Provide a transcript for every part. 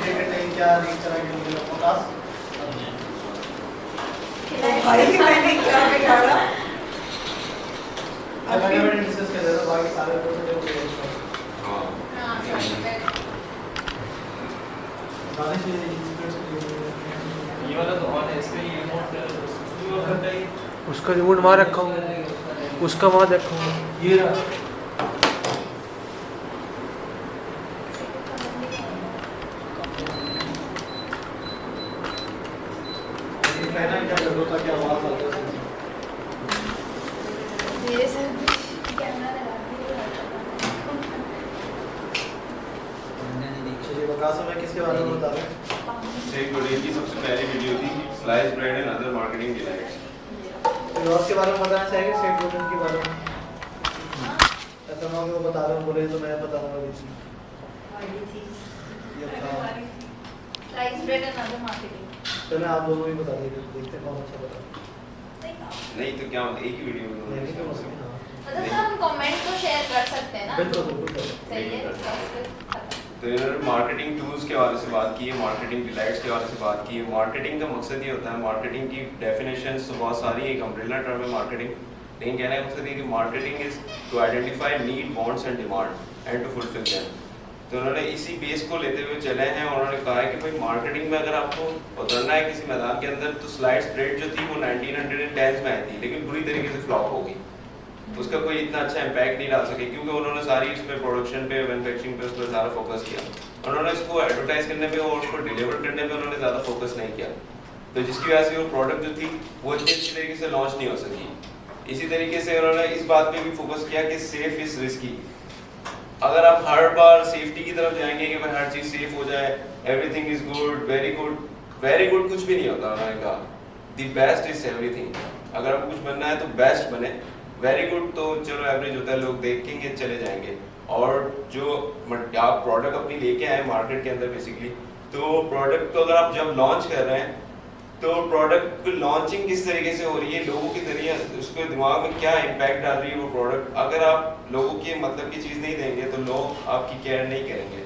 Market में क्या reach चला के मुझे पचास भाई मैंने क्या बिगाड़ा? मैंने डिस्कस कर रहा था बाकी सारे लोग जो हाँ ये वाला तो ऑन है, इसका ये रिमोट उसमें वो करता है, उसका रिमोट वहाँ रखा हूँ, उसका वहाँ रखा हूँ। ये रहा पहला क्या कर दो ताकि आवाज आ जाए। मेरे सर कैमरा लगा चलिए बता समय किसके बारे में बता रहे हैं? शेख पटेल की सबसे पहली वीडियो थी slice bread and other marketing delights. तो उसके बारे में बताना चाहेंगे शेख पटेल के बारे में? ऐसा ना हो कि वो बता रहे हो बोले तो मैं बता रहा हूँ ये था। Rice bread and other marketing. चलो आप दोनों ही बता दीजिए, देखते हैं कौन अच्छा बता। नहीं तो क्या एक ही वीडियो में नहीं तो मसला हाँ मतलब सर हम कमेंट तो शेयर कर सकते हैं ना? बिल्कुल बिल्कुल करें। सही है। तो इन्होंने मार्केटिंग टूल्स के बारे से बात की है, मार्केटिंग डिलाइट्स के बारे से बात की है। मार्केटिंग का मकसद ये होता है, मार्केटिंग की डेफिनेशंस तो बहुत सारी, एक अम्ब्रेला टर्म है मार्केटिंग, लेकिन कहने का मकसद ये कि marketing is to identify need, wants and demand and to fulfil them. तो उन्होंने इसी बेस को लेते हुए चले हैं और उन्होंने कहा है कि भाई मार्केटिंग में अगर आपको उतरना है किसी मैदान के अंदर तो स्लाइड स्प्रेड जो थी वो 1910 में आई थी, लेकिन बुरी तरीके से फ्लॉप हो गई। उसका कोई इतना अच्छा इम्पैक्ट नहीं डाल सके क्योंकि उन्होंने सारी इस पे प्रोडक्शन पे, मैन्युफैक्चरिंग पे, उस पर ज़्यादा फोकस किया। उन्होंने इसको एडवर्टाइज करने पे और उसको डिलीवर करने पे उन्होंने ज़्यादा फोकस नहीं किया, तो जिसकी वजह से वो प्रोडक्ट जो थी वो इतनी अच्छी तरीके से लॉन्च नहीं हो सकी। इसी तरीके से उन्होंने इस बात पे भी फोकस किया कि सेफ इज रिस्की। अगर आप हर बार सेफ्टी की तरफ जाएंगे कि भाई हर चीज़ सेफ हो जाए, everything is good, very good, very good कुछ भी नहीं होता। उन्होंने कहा द बेस्ट इज एवरीथिंग। अगर आपको कुछ बनना है तो बेस्ट बने, वेरी गुड तो चलो एवरेज होता है, लोग देखेंगे चले जाएंगे। और जो आप प्रोडक्ट अपनी लेके आए मार्केट के अंदर बेसिकली, तो प्रोडक्ट को अगर आप जब लॉन्च कर रहे हैं तो प्रोडक्ट की लॉन्चिंग किस तरीके से हो रही है, लोगों के जरिए उसके दिमाग में क्या इम्पैक्ट डाल रही है वो प्रोडक्ट। अगर आप लोगों के मतलब की चीज़ नहीं देंगे तो लोग आपकी केयर नहीं करेंगे।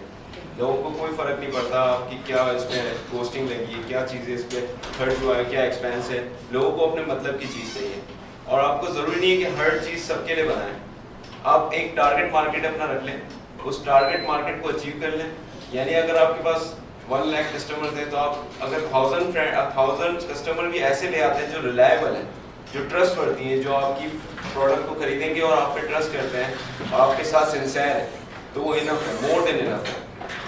लोगों को कोई फ़र्क नहीं पड़ता आपकी क्या इसमें पोस्टिंग लगी है, क्या चीज़ें इस पर खर्च हुआ है, क्या एक्सपेंस है। लोगों को अपने मतलब की चीज़ चाहिए और आपको ज़रूरी नहीं है कि हर चीज़ सबके लिए बनाएं। आप एक टारगेट मार्केट अपना रख लें, उस टारगेट मार्केट को अचीव कर लें। यानी अगर आपके पास 1 लाख कस्टमर्स हैं तो आप अगर 1000 कस्टमर भी ऐसे ले आते हैं जो रिलायबल हैं, जो ट्रस्ट करती हैं, जो आपकी प्रोडक्ट को खरीदेंगे और आप पे ट्रस्ट करते हैं और आपके साथ सिंसियर है, तो वो इनफ है, मोर देन इनफ है।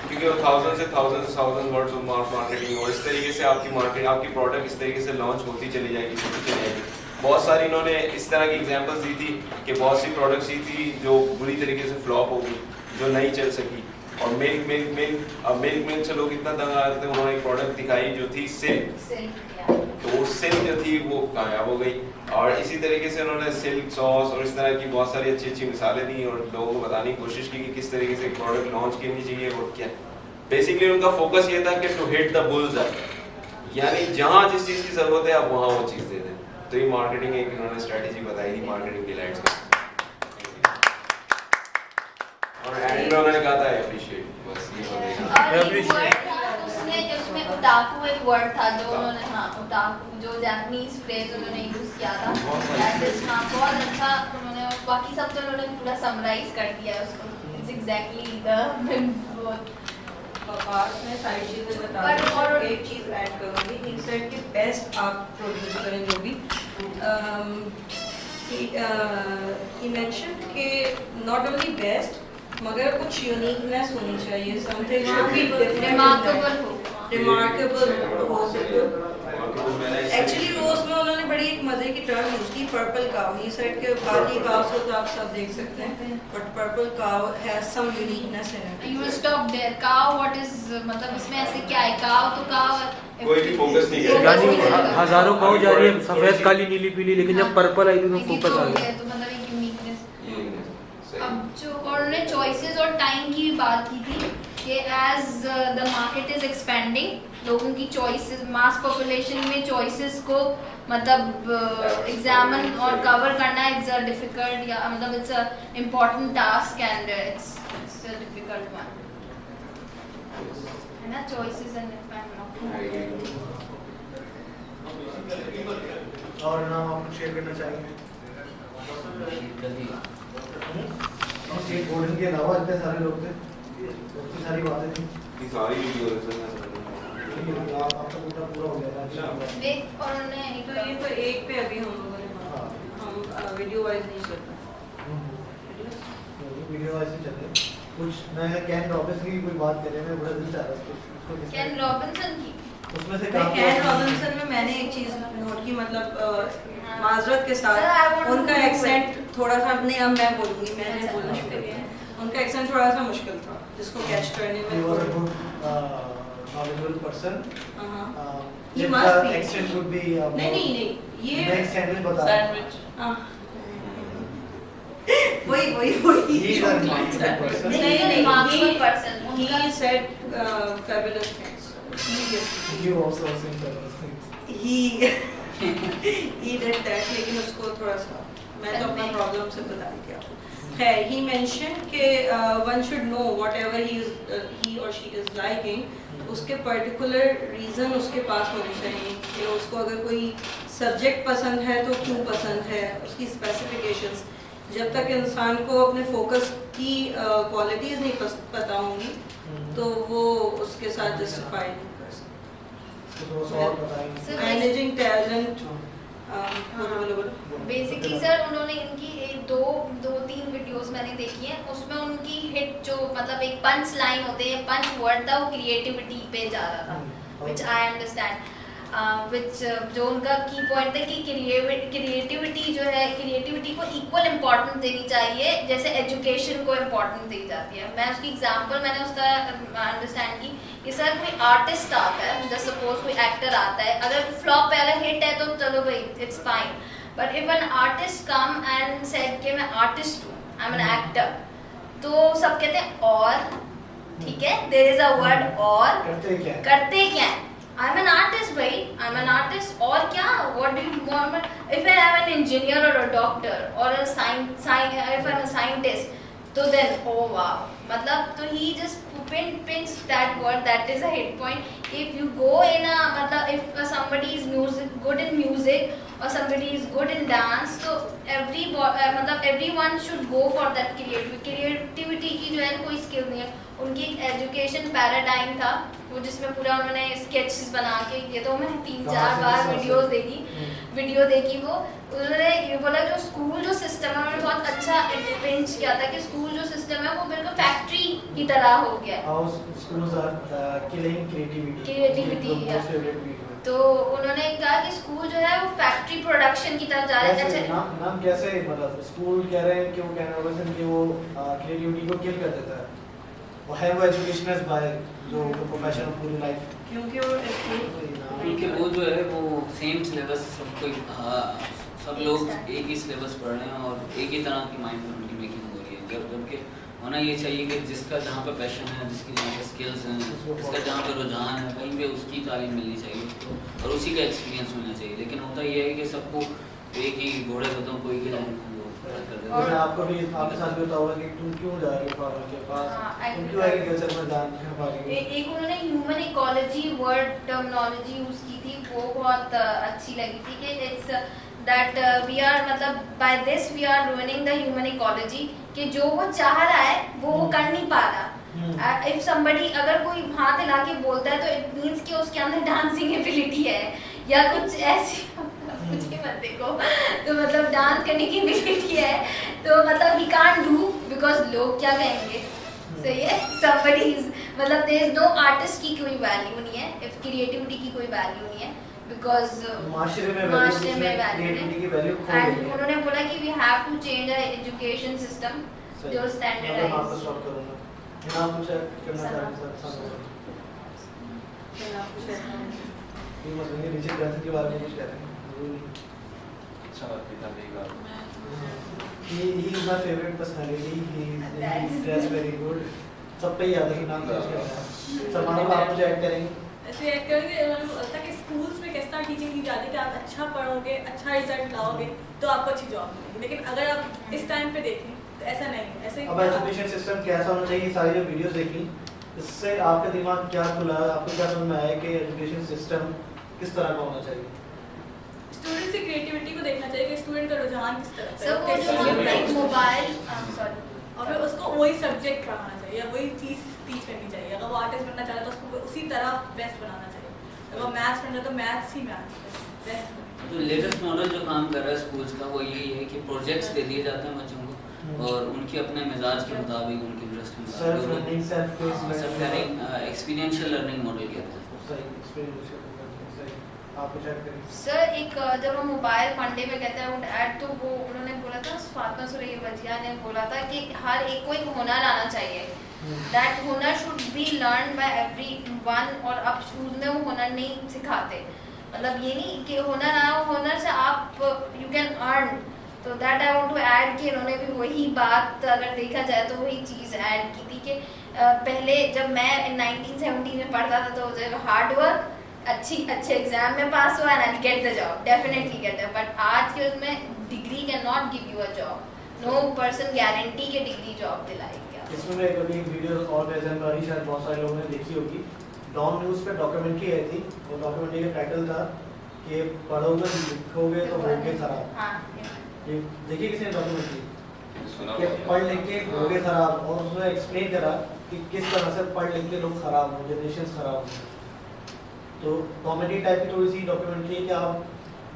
क्योंकि वो 1000 वर्ड्स ऑफ मार्केटिंग और इस तरीके से आपकी प्रोडक्ट इस तरीके से लॉन्च होती चली जाएगी, होती चली जाएगी। बहुत सारी इन्होंने इस तरह की एग्जांपल्स दी थी कि बहुत सी प्रोडक्ट्स ही थी जो बुरी तरीके से फ्लॉप हो गई, जो नहीं चल सकी। और मिल्क से लोग इतना तंग आ रहे थे, उन्होंने एक प्रोडक्ट दिखाई जो थी सिल्क, तो वो सिल्क जो थी वो कामयाब हो गई। और इसी तरीके से उन्होंने सिल्क सॉस और इस तरह की बहुत सारी अच्छी अच्छी मिसालें दी और लोगों को बताने की कोशिश की कि किस तरीके से प्रोडक्ट लॉन्च करनी चाहिए और क्या। बेसिकली उनका फोकस ये था कि to hit the bull's eye, यानी जहाँ जिस चीज़ की ज़रूरत है आप वहाँ वो चीज़ दे दें। तो ये मार्केटिंग एक इन्होंने स्ट्रेटेजी बताई थी मार्केटिंग डिलाइट्स का। और एंड में उन्होंने कहा था अप्रिशिएट, बस ये उसमें उटाकू एक वर्ड था जो उन्होंने, हाँ उटाकू जो जापानीज फ्रेज उन्होंने यूज किया था, हाँ बहुत अच्छा उन्होंने, बाकी सब तो उन्होंने पूरा समराइज कर दिया है उसको। इट्स एग्जैक्टली द आकाश ने सारी चीजें बता दी और एक चीज ऐड करूंगी, ही सेड कि बेस्ट आप प्रोड्यूस करें जो भी। he mentioned कि not only best मगर कुछ यूनिकनेस होनी चाहिए, something should be different, remarkable हो। एक्चुअली वो उसमें उन्होंने बड़ी एक मजे की टर्म यूज की, पर्पल काउ। ही सेड कि बाकी काउस को तो आप सब देख सकते हैं, but purple cow has some uniqueness in it. You will stop there. Cow, what is, मतलब इसमें ऐसे क्या है? Cow तो cow है। कोई भी फोकस नहीं करेगा। यानी हजारों काऊ जा रही है, सफेद काली नीली पीली, लेकिन जब पर्पल आई तो फोकस आ गया। तो मतलब एक यूनिकनेस। अब जो उन्होंने चॉइसेस और टाइम की बात की थी कि as the market is expanding, लोगों की चॉइसेस, मास पॉपुलेशन में चॉइसेस को मतलब एग्जामिन और कवर करना इट्स अ डिफिकल्ट, या मतलब it's a important task and it's a difficult one. है ना, choices and if I'm not और नाम आप शेयर करना चाहेंगे? स्टेट बोर्ड के अलावा इतने सारे लोग थे, इतनी सारी बातें थी, ये सारी वीडियो है सर। आपका पूरा हो गया। अच्छा। एक और उन्होंने एक तो ये तो एक पे अभी हम लोगों ने हम वीडियो वाइज नहीं करते। वीडियो ऐसे चले कुछ। मैं कैन रॉबिन्सन की कोई बात करें, मैं बड़ा दिल चाह रहा हूँ कैन रॉबिन्सन की। उसमें से कैन रॉबिन्सन में मैंने एक चीज नोट की, मतलब माजरत के Sir, I want साथ to उनका know एक्सेंट थोड़ा सा, नहीं अब मैं बोलूँगी, मैंने अच्छा, बोलना शुरू okay. किया है। उनका एक्सेंट थोड़ा सा मुश्किल था जिसको कैच करने he was a में। good knowledgeable person. He If must the be. accent would be नहीं ये next sandwich बता सैंडविच हाँ। वही he is a remarkable person. नहीं, remarkable person. he said fabulous things. You also saying fabulous things. he did that, लेकिन उसको थोड़ा सा मैं तो अपना प्रॉब्लम से बता रही थी आपको। खैर, he mentioned कि one should know whatever he or she is liking, उसके पर्टिकुलर रीज़न उसके पास होने चाहिए कि उसको अगर कोई सब्जेक्ट पसंद है तो क्यों पसंद है, उसकी स्पेसिफिकेशंस। जब तक इंसान को अपने फोकस की क्वालिटीज़ नहीं पता होंगी तो वो उसके साथ जस्टिफाई नहीं कर सकता। तो और बताएंगे। Sir, managing talent basically sir उन्होंने इनकी दो तीन वीडियोस मैंने देखी हैं, उसमें उनकी हिट जो मतलब एक पंच लाइन होते हैं, पंच वर्ड था, वो क्रिएटिविटी पे जा रहा था, विच आई अंडरस्टैंड, विच जो उनका की पॉइंट है कि क्रिएटिविटी जो है, क्रिएटिविटी को इक्वल इम्पोर्टेंस देनी चाहिए जैसे एजुकेशन को इम्पोर्टेंस दी जाती है। मैं उसकी एग्जांपल मैंने उसका अंडरस्टैंड की कि सर कोई आर्टिस्ट आता है, जस्ट सपोज कोई एक्टर आता है, अगर फ्लॉप पे अगर हिट है तो चलो भाई it's fine, but if an artist come and said कि मैं आर्टिस्ट हूँ, आई एम एन एक्टर, तो सब कहते हैं और, ठीक है, देयर इज अ वर्ड और, करते क्या है, आई एम एन आर्टिस्ट भाई, आई एम एन आर्टिस्ट, और क्या, what do you want, if I am an engineer और अ डॉक्टर और a if I am a scientist, तो देन ओ वाव, मतलब तो he just pinch that word, that is a hit point. If you go in a मतलब if somebody is good in music or somebody is good in dance, so मतलब everyone should go for that creativity की जो है कोई skill नहीं है। उनकी education paradigm था वो, जिसमें पूरा उन्होंने स्केचेस बना के, ये तो मैंने 3-4 बार वीडियो देखी वो, उन्होंने ये बोला जो स्कूल जो सिस्टम है उन्होंने बहुत अच्छा पिंच किया था कि स्कूल जो सिस्टम है वो बिल्कुल फैक्ट्री की तरह हो गया है। क्रिएटिविटी तो उन्होंने कहा कि स्कूल जो है वो फैक्ट्री प्रोडक्शन की तरफ जा रहा है। अच्छा नाम कैसे, मतलब स्कूल कह रहे हैं कि वो कैन रॉबिन्सन कि वो क्रिएटिविटी को किल कर देता है, वो है वो एजुकेशनिस्ट बाय जो प्रोफेशनल पूरी लाइफ, क्योंकि वो जो है वो सेम सिलेबस सब लोग एक ही सिलेबस पढ़ रहे हैं और एक ही तरह की माइंड में उनकी मेकिंग हो रही है, जबकि होना ये चाहिए कि जिसका जहाँ पे पैशन है, जिसकी जहाँ पे स्किल्स हैं, जिसका जहाँ पे रुझान है, कहीं पे उसकी तालीम मिलनी चाहिए और उसी का एक्सपीरियंस मिलना चाहिए। लेकिन होता ये है कि सबको एक ही घोड़े होते हैं, कोई की लाइन और आपको भी आपके साथ भी होता होगा कि तुम क्यों जा रहे हो फार्मर के पास, तुम क्यों एग्रीकल्चर में जान पा रही हो। एक उन्होंने human ecology word terminology use की थी, वो बहुत अच्छी लगी थी कि इट्स दैट वी आर मतलब by this we are ruining the human ecology, कि जो वो चाह रहा है वो कर नहीं पा रहा। इफ समबडी अगर कोई हाथ हिला के बोलता है तो इट मींस कि उसके अंदर डांसिंग एबिलिटी है या कुछ ऐसी मुझे मत देखो, तो मतलब डांस करने की एबिलिटी है, तो मतलब ही कांट डू बिकॉज लोग क्या कहेंगे, सही है, somebody is मतलब there is no artist की कोई वैल्यू नहीं है, if क्रिएटिविटी की कोई वैल्यू नहीं है, बिकॉज माशरे में क्रिएटिविटी की वैल्यू खो गई है। उन्होंने बोला कि we have to change our education system जो स्टैंडर्डाइज। मैं आपको स्टॉप करूंगा, मैं आपको चेक करना चाहूंगा सर, ये मतलब ये रिचर्ड ब्रांसन के बारे में कुछ कह रहे हैं, अच्छा बात की था मेरी बात। he is my favorite personality, he is very good, सब पे याद है कि नाम क्या है। सलमान आप कुछ ऐड करेंगे? ऐसे ऐड करेंगे, मैंने बोला था कि स्कूल्स में किस तरह टीचिंग दी जाती है कि आप अच्छा पढ़ोगे, अच्छा रिजल्ट लाओगे तो आपको अच्छी जॉब मिलेगी, लेकिन अगर आप इस टाइम पे देखें तो ऐसा नहीं है। ऐसे अब एजुकेशन सिस्टम कैसा होना चाहिए, सारी जो वीडियोस देखी इससे आपका दिमाग क्या खुला, आपको क्या समझ में आया कि एजुकेशन सिस्टम किस तरह का होना चाहिए? स्टूडेंट की क्रिएटिविटी को देखना चाहिए कि स्टूडेंट का रुझान किस तरफ सर वो जो हम लाइक मोबाइल सॉरी और फिर उसको वही सब्जेक्ट पढ़ाना चाहिए या वही चीज़ टीच करनी चाहिए। अगर वो आर्टिस्ट बनना चाहता है तो उसको उसी तरह बेस्ट बनाना चाहिए। अगर वो मैथ्स पढ़ना है तो मैथ्स ही मैथ्स बेस्ट। तो लेटेस्ट मॉडल जो काम कर रहा है स्कूल्स का वो यही है कि प्रोजेक्ट्स दे दिए जाते हैं बच्चों को और उनके अपने मिजाज के मुताबिक उनके इंटरेस्ट के सेल्फ लर्निंग, सेल्फ मुताबिक पेस्ड सब लर्निंग एक्सपीरियंशियल लर्निंग मॉडल कहते हैं। सही एक्सपीरियंस सही। आप कुछ ऐड करें? सर एक जब हम मोबाइल मंडे में कहते हैं वुड ऐड तो वो उन्होंने बोला था फातिमा सुरैया वजिया ने बोला था कि हर एक को एक हुनर आना चाहिए। दैट हुनर should be learn by everyone और अब स्कूल में वो हुनर नहीं सिखाते। मतलब ये नहीं कि हुनर आया हुनर से आप यू कैन अर्न। तो that I want to add कि इन्होंने भी वही बात अगर देखा जाए तो वही चीज़ ऐड की थी कि पहले जब मैं 1970 में पढ़ता था तो हार्ड वर्क अच्छे एग्जाम में पास हुआ and get the job definitely get it. But आज के उसमें degree can not give you a job. No person guarantee के डिग्री जॉब दिलाएगी। इसमें मैं कभी एक वीडियो और प्रेजेंट करी, शायद बहुत सारे लोगों ने देखी होगी। डॉन न्यूज़ पे डॉक्यूमेंट्री आई थी। वो डॉक्यूमेंट्री का टाइटल था कि पढ़ोगे लिखोगे तो होगे खराब। हाँ ये देखिए किसी ने डॉक्यूमेंट्री कि सुना पढ़ लिख के होगे खराब और उसने एक्सप्लेन करा कि किस तरह से पढ़ लिख के लोग खराब हो, जनरेशन खराब हो। तो कॉमेडी टाइप की थोड़ी सी डॉक्यूमेंट्री है कि आप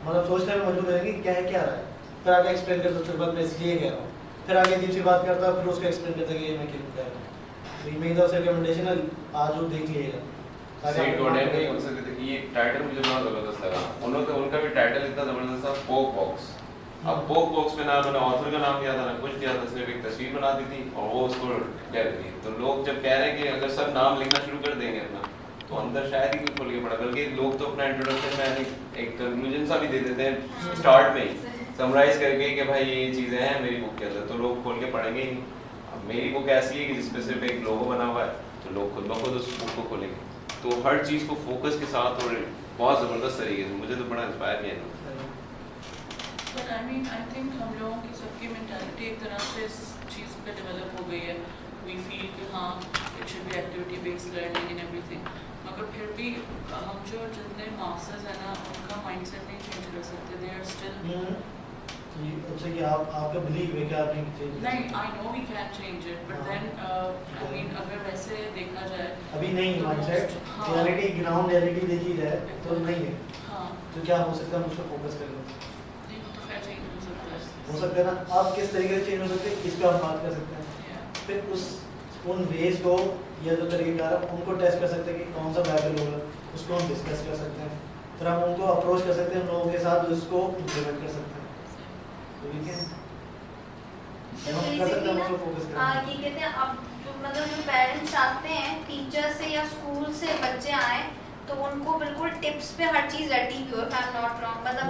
मतलब सोचने में मजबूर रहेंगे कि क्या है क्या रहा है, फिर आगे एक्सप्लेन कर सकते हो मैं इसलिए कह रहा हूँ, फिर आगे अजीब सी बात करता फिर उसको एक्सप्लेन करता कि ये मैं क्यों कह रहा हूँ। तो मेरी तरफ से रिकमेंडेशन है, आज वो देख लीजिएगा। सेट गोडेन ने उनसे ये टाइटल मुझे बड़ा जबरदस्त लगा। उनका भी टाइटल इतना जबरदस्त था, पोक बॉक्स। अब पोक बॉक्स में ना उन्होंने ऑथर का नाम दिया था ना कुछ दिया था, सिर्फ एक तस्वीर बना दी थी और वो उसको कर दी। तो लोग जब कह रहे हैं कि अगर सब नाम लिखना शुरू कर देंगे अपना तो अंदर शायद ही कोई खोल के पड़ा, बल्कि लोग तो अपना इंट्रोडक्शन में एक कंक्लूजन सा भी दे देते हैं स्टार्ट में ही समराइज करके कि भाई ये चीज़ें हैं मेरी बुक के अंदर, तो लोग खोल के पढ़ेंगे ही। अब मेरी बुक ऐसी है कि जिस पे सिर्फ एक लोगो बना हुआ है तो लोग खुद ब खुद उस बुक को खोलेंगे। तो हर चीज़ को फोकस के साथ और बहुत ज़बरदस्त तरीके से मुझे तो बड़ा इंस्पायर किया है। But I mean, I think हम लोगों की सबकी मेंटालिटी एक तरह से इस चीज़ पे डेवलप हो गई है। We feel कि हाँ it should be activity based learning and everything. मगर फिर भी हम जो जितने मास्टर्स हैं ना उनका माइंडसेट नहीं चेंज कर सकते। They are still अच्छा कि आपका बिलीव है कि आप नहीं चेंज नहीं, I know we can change it, but then I mean अगर वैसे देखा जाए अभी नहीं माइंडसेट, रियलिटी ग्राउंड रियलिटी देखी जाए तो नहीं है। हाँ तो क्या हो सकता है हम उस पर फोकस करें? नहीं तो खैर चेंज हो सकता है। हो सकता है ना, आप किस तरीके से चेंज हो सकते हैं इस पर हम बात कर सकते हैं। फिर उन वेज को या जो तरीकेकार है उनको टेस्ट कर सकते हैं कि कौन सा बेटर होगा, उसको हम डिस्कस कर सकते हैं। फिर हम उनको अप्रोच कर सकते हैं उन लोगों के साथ जो इसको इम्प्लीमेंट कर सकते हैं। तो ठीक है, हम कर सकते हैं उसको फोकस करें। ये कहते हैं अब मतलब जो पेरेंट्स आते हैं टीचर से या स्कूल से बच्चे आए तो उनको बिल्कुल टिप्स पे हर चीज़ रटी हुई है। आई एम नॉट रॉन्ग, मतलब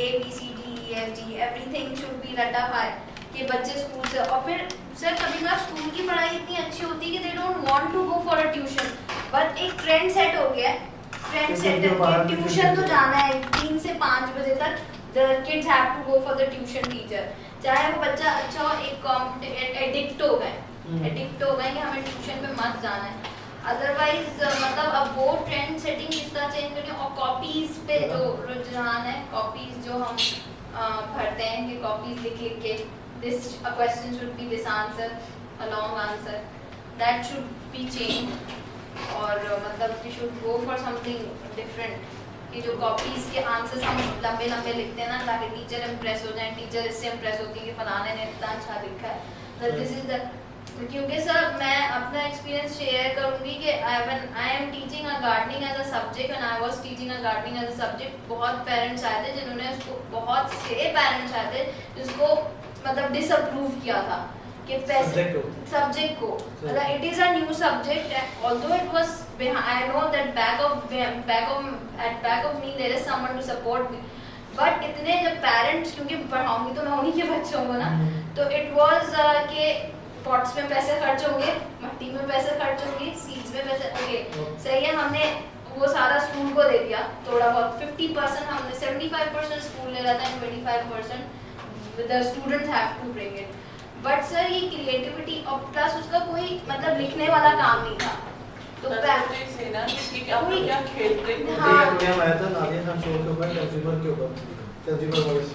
ABCDEFG एवरीथिंग शुड बी रटा हाई कि बच्चे स्कूल से। और फिर सर कभी कभार स्कूल की पढ़ाई इतनी अच्छी होती है कि they don't want to go for a tuition, but एक ट्रेंड सेट हो गया है। ट्रेंड सेट है कि ट्यूशन तो जाना है 3 से 5 बजे तक। The kids have to go for the tuition teacher, चाहे वो बच्चा अच्छा हो। एक एडिक्ट हो गए कि हमें ट्यूशन पे मत जाना है। अदरवाइज मतलब अब वो ट्रेंड सेटिंग किस तरह चेंज करनी है। और कॉपीज पे जो रुझान है, कॉपीज जो हम भरते हैं कि कॉपीज लिख के this a question should be this answer a long answer, that should be change. और मतलब we should go for something different कि जो कॉपीज के आंसर्स हम लंबे लंबे लिखते हैं ना ताकि टीचर इम्प्रेस हो जाए। टीचर इससे इम्प्रेस होती है कि फलाने ने इतना अच्छा लिखा है। तो दिस इज द क्योंकि सर मैं अपना एक्सपीरियंस शेयर करूंगी कि I am teaching a gardening as a subject and I was teaching a gardening as a subject. बहुत पेरेंट्स आए थे जिन्होंने उसको, बहुत से पेरेंट्स आए थे जिसको मतलब डिसअप्रूव किया था कि सब्जेक्ट को मतलब it is a new subject although it was I know that back of me there is someone to support me, but इतने जब पेरेंट्स क्योंकि पढ़ाऊंगी तो मैं उन्हीं के बच्चों को ना, तो इट वाज के पॉट्स में पैसे खर्च होंगे, मिट्टी में पैसे खर्च होंगे, सीड्स में पैसे ओके सही है। हमने वो सारा स्कूल को दे दिया थोड़ा बहुत 50% हमने 75% स्कूल ले रहा था and 25% the students have to bring it. But sir ये क्रिएटिविटी और प्लस उसका कोई मतलब लिखने वाला काम नहीं था तो That's what they say ना कि ठीक है आप लोग क्या खेलते हैं हाँ। एक गेम आया था नादिया खान शो के ऊपर कंज्यूमर के ऊपर कंज्यूमर वॉइस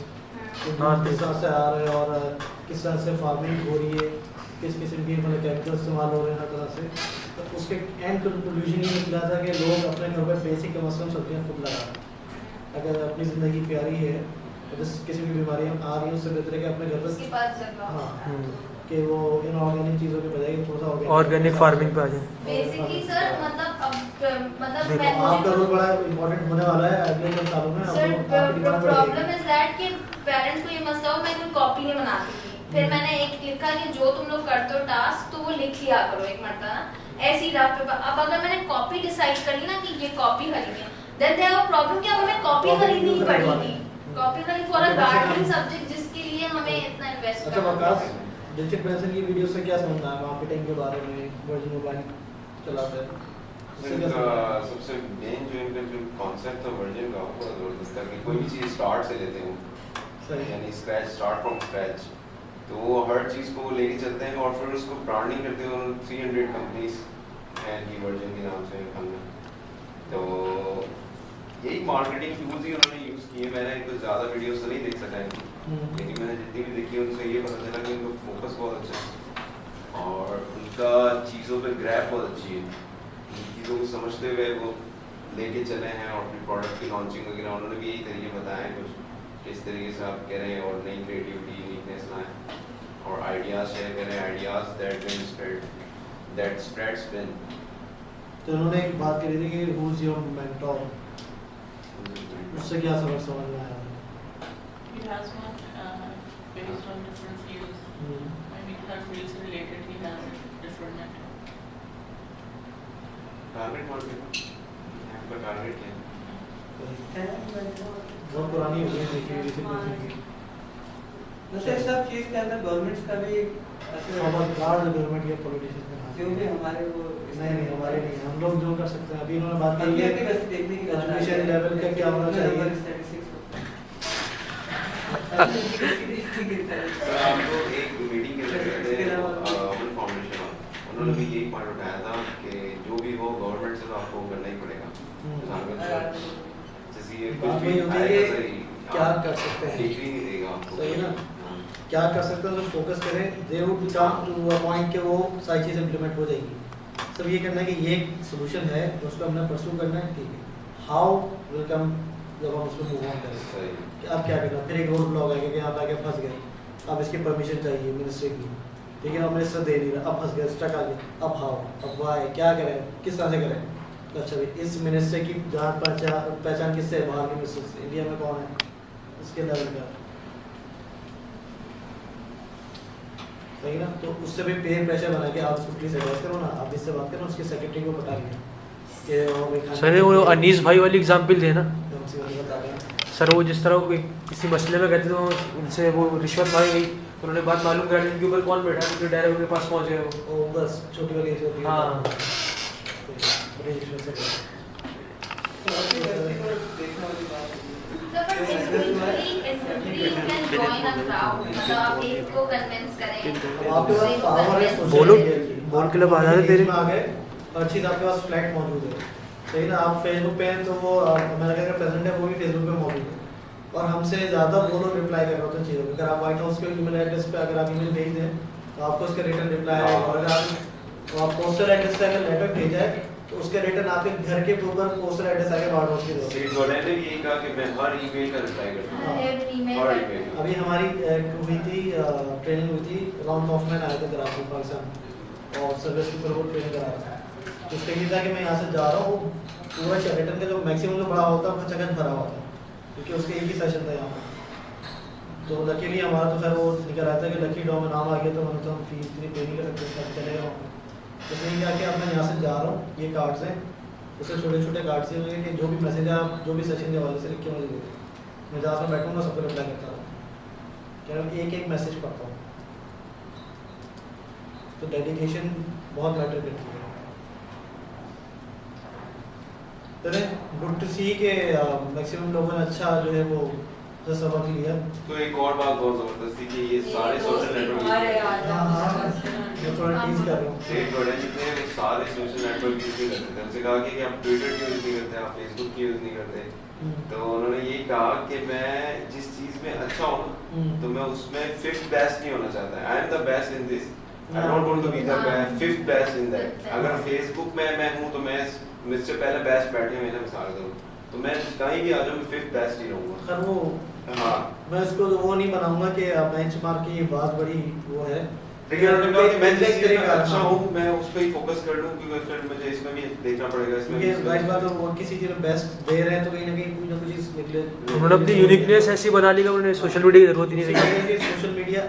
हाँ, किस तरह से आ रहे हैं और किस तरह से फार्मिंग हो रही है, किस किस्म की मतलब केमिकल इस्तेमाल हो रहे हैं हर तरह से। तो उसके एंड कंक्लूजन ये निकला था कि लोग अपने घर पर बेसिक मसलन सब्जियाँ खुद लगा रहे हैं। अगर अपनी ज़िंदगी प्यारी है तो जिस किसी भी बीमारी आ रही है उससे बेहतर है कि अपने घर उसके पर पास जगह हाँ कि वो इनऑर्गेनिक चीज़ों के बजाय थोड़ा सा ऑर्गेनिक फार्मिंग पे आ जाए। बेसिकली सर मतलब अब मतलब देखो मैं आपका रोल बड़ा इम्पोर्टेंट होने वाला है अगले कुछ सालों में। सर आपकी डिमांड बढ़ेगी। प्रॉब्लम इज दैट कि पेरेंट्स को ये मसला हो मैं कोई कॉपी नहीं बनाती थी, फिर मैंने एक लिखा कि जो तुम लोग करते हो टास्क तो वो लिख लिया करो एक मरतबा ना ऐसी रफ पे। अब अगर मैंने कॉपी डिसाइड कर ली ना कि ये कॉपी खरीदनी है, then they have a problem कि अब हमें कॉपी खरीदनी ही पड़ेगी। कॉपी खरीद फॉर अ गार्डनिंग सब्जेक्ट जिसके लिए हमें इतना इन्वेस्ट अच्छा वकास डिजिटल पेंशन की वीडियो से क्या समझना है मार्केटिंग के बारे में, वर्जन मोबाइल चलाते हैं उससे क्या समझना है? सबसे मेन जो इनका जो कॉन्सेप्ट था वर्जन का वो जबरदस्त था कि कोई भी चीज़ स्टार्ट से लेते हैं सही यानी स्क्रैच स्टार्ट फ्रॉम स्क्रैच, तो वो हर चीज़ को लेके चलते हैं और फिर उसको ब्रांडिंग करते हैं। उन्होंने 300 कंपनीज हैं की वर्जन के नाम से हमने, तो यही मार्केटिंग टूल्स ही उन्होंने यूज़ किए। मैंने कुछ ज़्यादा वीडियोस तो नहीं देख सका इनकी, लेकिन मैंने जितनी भी देखी उनसे ये पता चला कि उनका फोकस बहुत अच्छा है और उनका चीज़ों पे ग्रैप बहुत अच्छी है। चीज़ों को समझते हुए वो लेके चले हैं और अपनी प्रोडक्ट की लॉन्चिंग वगैरह उन्होंने भी यही तरीके बताए हैं कुछ किस तरीके से आप कह रहे हैं और नई क्रिएटिविटी यूनिकनेस लाएं और आइडियाज़ शेयर करें, आइडियाज़ दैट स्प्रेड्स विन। तो उन्होंने एक बात करी थी कि हु इज योर मेंटोर, उससे क्या समझ में आया? He has one based on different fields. I mean, her fields related. He has different network. Target market आपका टारगेट क्या है? बहुत पुरानी हो गई देखी हुई डिजिटल पेंशन की। वैसे सब चीज़ के अंदर गवर्नमेंट्स का भी ऐसे खबरदार गवर्नमेंट के पॉलिटिशियंस में जो भी हमारे वो नहीं हमारे नहीं, हम लोग जो कर सकते हैं। अभी इन्होंने बात की अभी है अभी बस देखने की बात एजुकेशन लेवल का क्या होना चाहिए। सर आपको एक मीटिंग के लिए अमन फाउंडेशन उन्होंने भी यही पॉइंट उठाया था कि जो भी हो गवर्नमेंट से तो आपको करना ही पड़ेगा। जैसे ये बात वही होती है कि क्या कर सकते हैं, डिग्री नहीं देगा आपको, सही ना, क्या कर सकते हैं तो फोकस करें। They would come to a point के वो सारी चीज़ इम्प्लीमेंट हो जाएगी। सब ये करना है कि ये एक सोल्यूशन है उसको हमने परस्यू करना है, ठीक है। हाउ विल कम जब हम उसको मूव ऑन करें कि अब क्या करना। फिर एक रोड ब्लॉक आएगा कि यहाँ पे आके फंस गए, अब इसकी परमिशन चाहिए मिनिस्ट्री की, ठीक है, मिनिस्टर दे नहीं रहा, अब फंस गए, स्टक आ गए, अब हाउ, अब वाई, क्या करें, किस तरह से करें। तो अच्छा भाई इस मिनिस्टर की जान पहचान किससे है, बाहर के मिनिस्टर से, इंडिया में कौन है इसके लेवल का, सही ना। तो उससे भी पेयर प्रेशर बना के आप उसको प्लीज एडवाइस करो ना, आप इससे बात करो, उसके सेक्रेटरी को बता दिया कि सर वो अनीस भाई वाली एग्जांपल देना बता रहे हैं। सर, वो जिस तरह किसी मसले में कहते तो उनसे वो रिश्वत मांगी गई, उन्होंने बात मालूम करा इनके ऊपर कौन बैठा है, फिर डायरेक्ट उनके पास पहुंच गए वो। बस छोटी वाली ऐसी होती है। हाँ। बड़ी रिश्वत से करो। देखने वाली बात तो पर individually you can join a crowd, मतलब आप एक को कन्विंस करें, अब आपके पास दूसरे को पावर है convince social बोलो, media की। बोल के लब आ जाते तेरे में आ गए, हर चीज़ आपके पास फ्लैट मौजूद है, सही ना। आप फेसबुक पे हैं तो वो अमेरिका का प्रेसिडेंट है वो भी फेसबुक पे मौजूद है और हमसे ज़्यादा वो लोग रिप्लाई कर रहे होते हैं चीज़ों पर। अगर आप व्हाइट हाउस के ईमेल एड्रेस पे अगर आप ईमेल भेज दें तो आपको उसका रिटर्न रिप्लाई आएगा, और अगर आप पोस्टल एड्रेस पे अगर लेटर भेजा है तो उसके रिटर्न आपके घर के ऊपर पोस्टल एड्रेस आएगा व्हाइट हाउस के द्वारा। सीट वाले ने भी यही कहा कि मैं हर ईमेल का रिप्लाई करता हूँ, every email her that- email. अभी हमारी हुई थी ट्रेनिंग हुई थी, राउंड ऑफमैन आए थे कराची पाकिस्तान और सर्विस के ऊपर वो ट्रेनिंग करा रहा था। तो उसके लिए था कि मैं यहाँ से जा रहा हूँ, पूरा रिटर्न का जो मैक्सिमम जो बड़ा होता है वो खचाखच भरा हुआ था क्योंकि उसके एक ही सेशन था यहाँ पर। तो लकीली हमारा तो सर वो निकल आया था कि लकी ड्रॉ में नाम आ गया, तो मैंने तो हम फीस इतनी पे नहीं कर सकते, सब चलेगा वहाँ पर। तो इसलिए क्या कि अब मैं यहाँ से जा रहा हूँ, ये कार्ड्स हैं, उससे छोटे छोटे कार्ड्स से होंगे कि जो भी मैसेज है आप जो भी सेशन के हवाले से लिख के मुझे दे दें। मैं जहाँ से बैठूँगा सबको रिप्लाई करता रहूँ, क्या मैं एक एक मैसेज पढ़ता हूँ। तो डेडिकेशन बहुत मैटर करती है। तो गुड टू सी के मैक्सिमम लोगों ने अच्छा जो है वो तो समझ लिया। तो एक और बात बहुत जबरदस्त थी कि ये सारे सोशल नेटवर्क मैं थोड़ा टीज कर रहा हूँ। सेट बड़े जितने हैं, वो सारे सोशल नेटवर्क यूज नहीं करते थे। उनसे कहा कि आप ट्विटर की यूज नहीं करते, आप फेसबुक की यूज नहीं करते। तो उन्होंने ये कहा कि मैं जिस चीज में अच्छा हूँ तो मैं उसमें फिफ्थ बेस्ट नहीं होना चाहता। I am the best in this, I don't want to be the fifth best in that. अगर फेसबुक में मैं हूँ तो मैं मुझसे पहले बेस्ट बैठे हुए ना मिसाल करूँ तो मैं कहीं भी आ जाऊँ मैं फिफ्थ बेस्ट ही रहूँगा। खैर वो हाँ, मैं इसको वो नहीं बनाऊंगा कि बेंचमार्क की बात बड़ी वो है। लेकिन उन्होंने कहा कि मैं जिस चीज़ में अच्छा हूँ मैं उस पर ही फोकस कर लूँ, क्योंकि फिर मुझे इसमें भी देखना पड़ेगा। इसमें ये गाइस बात है, वो किसी चीज में बेस्ट दे रहे हैं तो कहीं ना कहीं कुछ ना कुछ चीज निकले। उन्होंने अपनी यूनिकनेस ऐसी बना ली कि उन्हें सोशल मीडिया की जरूरत ही नहीं रही। सोशल मीडिया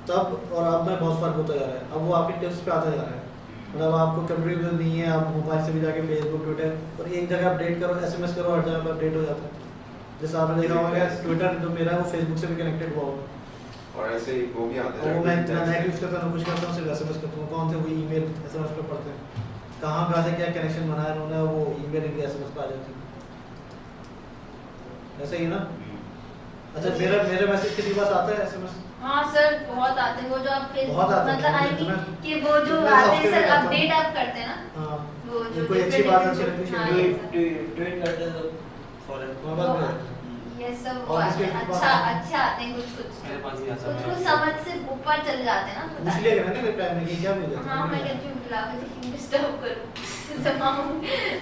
तब और अब में बहुत फर्क होता जा रहा है। अब वो आपके टिप्स पे आता जा रहा है, मतलब आपको कंप्यूटर नहीं है, आप मोबाइल से भी जाके फेसबुक ट्विटर और एक जगह अपडेट करो, एसएमएस करो, हर जगह अपडेट हो जाता है। जैसे आपने देखा होगा ट्विटर जो मेरा है वो फेसबुक से भी कनेक्टेड हुआ होगा, और ऐसे ही वो भी आते और वो हैं। मैं यूज करता हूँ, कुछ करता हूँ, सिर्फ एसएमएस करता हूँ। कौन से वो ईमेल एसएमएस पे पढ़ते हैं, कहाँ से क्या कनेक्शन बनाया उन्होंने, वो ईमेल इनके एसएमएस पे आ जाती है। ऐसा ही ना? अच्छा, मेरे मैसेज किसी के पास आता है एसएमएस? हाँ सर, बहुत आते हैं वो जो आप बहुत आते हैं, मतलब आई मतलब मीन कि वो जो मैं आते हैं हफ्ते सर में आता हूँ। अपडेट आप करते हैं ना, हाँ, वो जो कोई अच्छी बात अच्छी लगती हाँ, है ट्वीट करते हैं फॉरन मोबाइल ये सब वो और आते इसके हैं। बाद- अच्छा आते हैं कुछ मेरे पास ही आता है। कुछ समझ से ऊपर चले जाते हैं ना, पूछ पता लिया करें ना रिप्लाई में कि क्या मिल जाता है। हाँ मैं कहती हूँ बुला के देखिए डिस्टर्ब करूँ जमाऊँ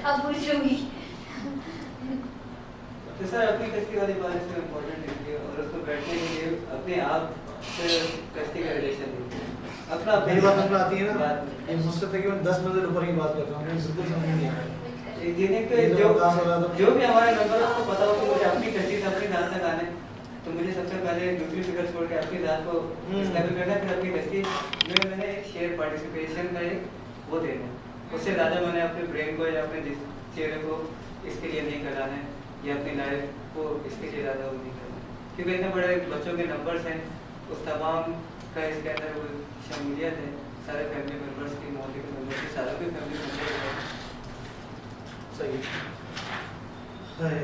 अब पूछूंगी। तो सर अपनी कश्ती वाली बात इसमें इम्पोर्टेंट है और उसको बैठने के लिए अपने आप से कश्ती का रिलेशन अपना मेरी बात समझ में आती है ना? बात ये मुझसे तकरीबन 10 मिनट ऊपर की बात कर रहा हूँ, मुझे बिल्कुल समझ नहीं आ रहा है। जिन्हें ये जो जो विकास हो रहा था- जो भी हमारा नंबर है उसको पता हो कि मुझे अपनी कश्ती से अपनी जान तक आने, तो मुझे सबसे पहले दूसरी फिगर छोड़ के अपनी जान को स्टेबल करना, फिर अपनी कश्ती में मैंने एक शेयर पार्टिसिपेशन का एक वो देना। उससे ज़्यादा मैंने अपने ब्रेन को या अपने चेहरे को इसके लिए नहीं कराना है या अपनी लाइफ को इसके लिए ज़्यादा वो नहीं करना, क्योंकि इतने बड़े बच्चों के नंबर्स हैं, उस तमाम का इसके अंदर वो शमूलियत है, सारे फैमिली मेम्बर्स की, मोहल्ले के मेम्बर्स की, सारों के फैमिली मेम्बर्स हैं। सही है।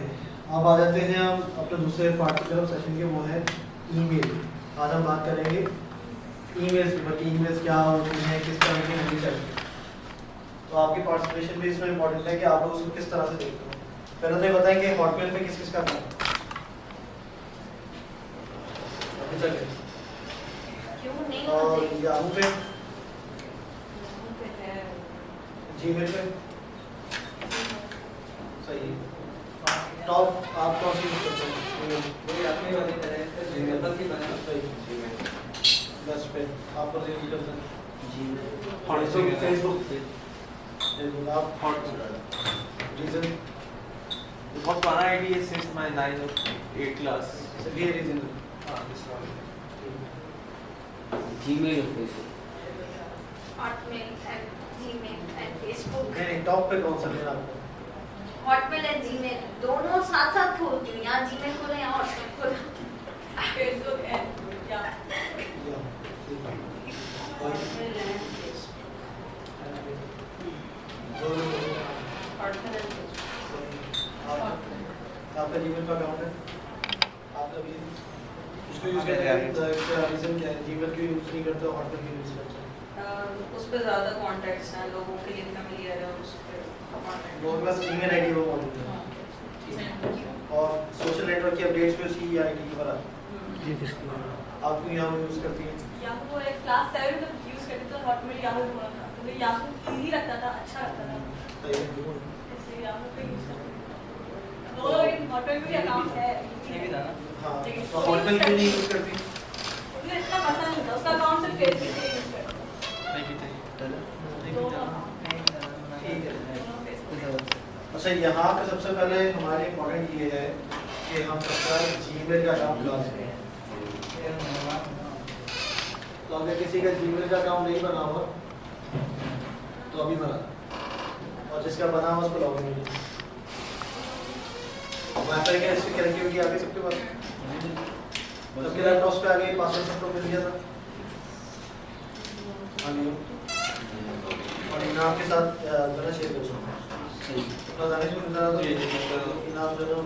अब आ जाते हैं हम अपने दूसरे पार्ट की तरफ सेशन के, वो है ईमेल। आज हम बात करेंगे ईमेल्स की, बल्कि ईमेल्स क्या होती हैं, किस तरह की होनी चाहिए। तो आपकी पार्टिसिपेशन भी इसमें इम्पोर्टेंट है कि आप लोग उसको किस तरह से देखते हो। पहले तो ये बताएंगे हॉटमेल पे किस किस का अकाउंट अभी तक है, क्यों नहीं और होते? याहू पे, जीमेल पे। सही है। टॉप आप कौन सी यूज करते हैं? वही अपनी वाली तरह जीमेल की बना सही, बेस्ट पे आप कौन सी यूज करते हैं? Facebook फेसबुक पे। आप रीजन बहुत पुराना आईडी है सिंस माय 9 or 8 क्लास। सभी रीजन जीमेल और Facebook. Hotmail and Gmail and Facebook. नहीं, टॉप पे कौन सा लेना आपको? हॉटमेल एंड जीमेल दोनों साथ साथ खोलती हूँ, यहाँ जीमेल खोला यहाँ हॉटमेल खोला। फेसबुक एंड या आपका जीमेल का अकाउंट है, आपका भी उसको यूज करते हैं, रीजन क्या है? जीमेल क्यों यूज नहीं करते हो, हॉटमेल क्यों यूज करते हो? उस पे ज़्यादा कॉन्टैक्ट्स हैं, लोगों के लिए फैमिलियर है, उस पे कॉन्टैक्ट। लोगों के पास ईमेल आईडी वो मौजूद है, और सोशल नेटवर्क की अपडेट्स पे उसकी आईडी पर आती है। आप क्यों यहाँ यूज करती हैं? याहू को एक क्लास 7 में यूज करते थे, हॉटमेल याहू हुआ था, तो याहू इजी लगता था, अच्छा लगता था, इसलिए याहू पे यूज करते थे। तो इन हॉटमेल में भी अकाउंट है, ये भी था ना। हाँ, लेकिन तो हॉटमेल क्यों नहीं यूज करती? मुझे इतना पसंद नहीं था, उसका अकाउंट सिर्फ फेसबुक पे यूज करता था। दोनों ठीक है। दोनों फेसबुक। अच्छा, यहाँ पे सबसे पहले हमारे इम्पोर्टेंट ये है कि हम सबका जीमेल का अकाउंट लॉन्च करें। तो अगर किसी का जीमेल का अकाउंट नहीं बना हुआ तो अभी बना, और जिसका बना हुआ उसको लॉग इन कीजिए। वाईफाई का इसकी कनेक्टिविटी आ गई सबके पास, सबके लैपटॉप्स पे आ गई, पासवर्ड सबको मिल गया था। हाँ जी, और इनाम के साथ जरा शेयर कर दो। अपना दानिश को मिल रहा था, इनाम जो है वो